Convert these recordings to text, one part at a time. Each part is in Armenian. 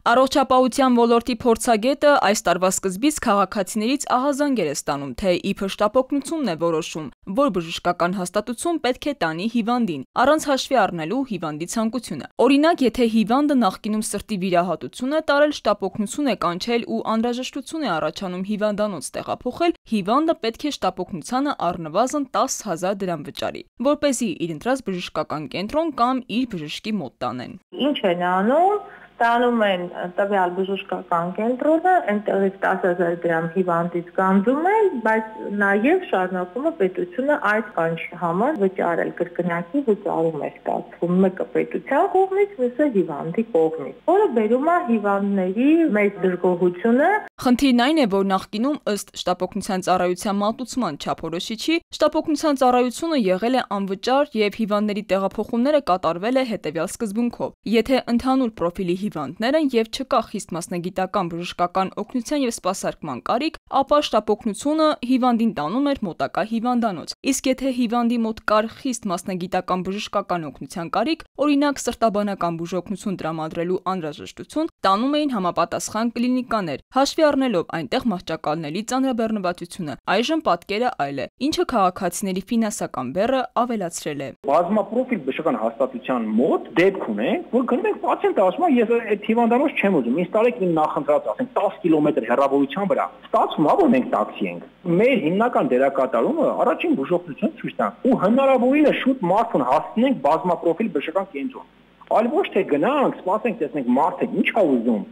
Առողջապահության ոլորտի փորձագետը այս տարվա սկզբից քաղաքացիներից ահազանգեր է ստանում, թե իբր շտապօգնությունն է որոշում, որ բժշկական հաստատություն պետք է տանի հիվանդին, առանց հաշվի առնելու հիվանդի ցանկությունը։ Օրինակ, եթե հիվանդը նախկինում սրտի վիրահատություն է տարել, շտապօգնություն է կանչել ու անհրաժեշտություն է առաջանում հիվանդանոց տեղափոխել, հիվանդը պետք է շտապօգնությանը առնվազն 10,000 դրամ վճարի, որպեսզի իր ընտրած բժշկական կենտրոն կամ իր բժշկի մոտ տանեն։ Ինչ են անում, տանում են տվյալ բժշկական կենտրոնը, այնտեղից 10,000 դրամ հիվանդից գանձում են, բայց նաև շարունակում է պետությունը այդ կանչի համար վճարել, կրկնակի վճարում է ստացվում, մեկը պետության կողմից, մյուսը հիվանդի կողմից, որը բերում է հիվանդների մեծ դժգոհությունը։ Խնդիրն այն է, որ նախկինում ըստ շտապօգնության ծառայության մատուցման չափորոշիչի, շտապօգնության ծառայությունը եղել է անվճար եւ հիվանդների տեղափոխումները կատարվել է հետեւյալ սկզբունքով. եթե ընդհանուր պրոֆիլի հիվանդներ են եւ չկա խիստ մասնագիտական բժշկական օգնության եւ սպասարկման կարիք, ապա շտապօգնությունը հիվանդին տանում էր մոտակա հիվանդանոց։ Իսկ եթե հիվանդի մոտ կար խիստ մասնագիտական բժշկական օգնության կարիք, օրինակ սրտաբանական բուժօգնություն տրամադրելու անհրաժեշտություն, տանում էին համապատասխան կլինիկաներ, հաշվի առնելով այնտեղ մահճակալների ծանրաբեռնվածությունը։ Այժմ պատկերը այլ է, ինչը քաղաքացիների ֆինանսական բեռը ավելացրել է։ Բազմապրոֆիլ բժշկական հաստատության մոտ դեպք ունենք, որ գնում ենք պացիենտը ասում է, ես այդ հիվանդանոց չեմ ուզում, ինձ տարեք իմ նախընտրած, ասենք 10 կիլոմետր հեռավորության վրա։ Ստացվում է, որ մենք տաքսի ենք։ Մեր հիմնական դերակատարումը առաջին բուժօգնություն ցույց տանք ու հնարավորինս շուտ մարդուն հասցնենք բազմապրոֆիլ բժշկական կենտրոն։ Այլ ոչ թե գնանք, սպասենք, տեսնենք մարդը ինչ է ուզում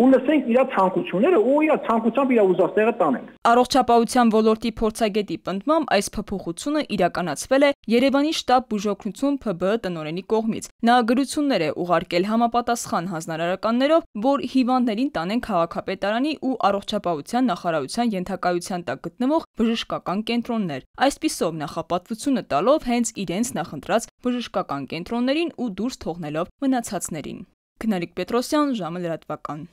ու լսենք իր ցանկությունները ու իր ցանկությամբ իր ուզած տեղը տանենք։ Առողջապահության ոլորտի փորձագետի պնդմամբ այս փոփոխությունը իրականացվել է Երևանի շտաբ բուժօգնություն ՓԲ տնօրենի կողմից։ Նա գրություններ է ուղարկել համապատասխան հանձնարարականներով, որ հիվանդներին տանեն քաղաքապետարանի ու առողջապահության նախարարության ենթակայության տակ գտնվող բժշկական կենտրոններ։ Այսպիսով նախապատվությունը տալով հենց իրենց նախընտրած բժշկական կենտրոններին ու դուրս թողնելով մնացածներին։ Գնարիկ Պետրոսյան, ժամը լրատվական։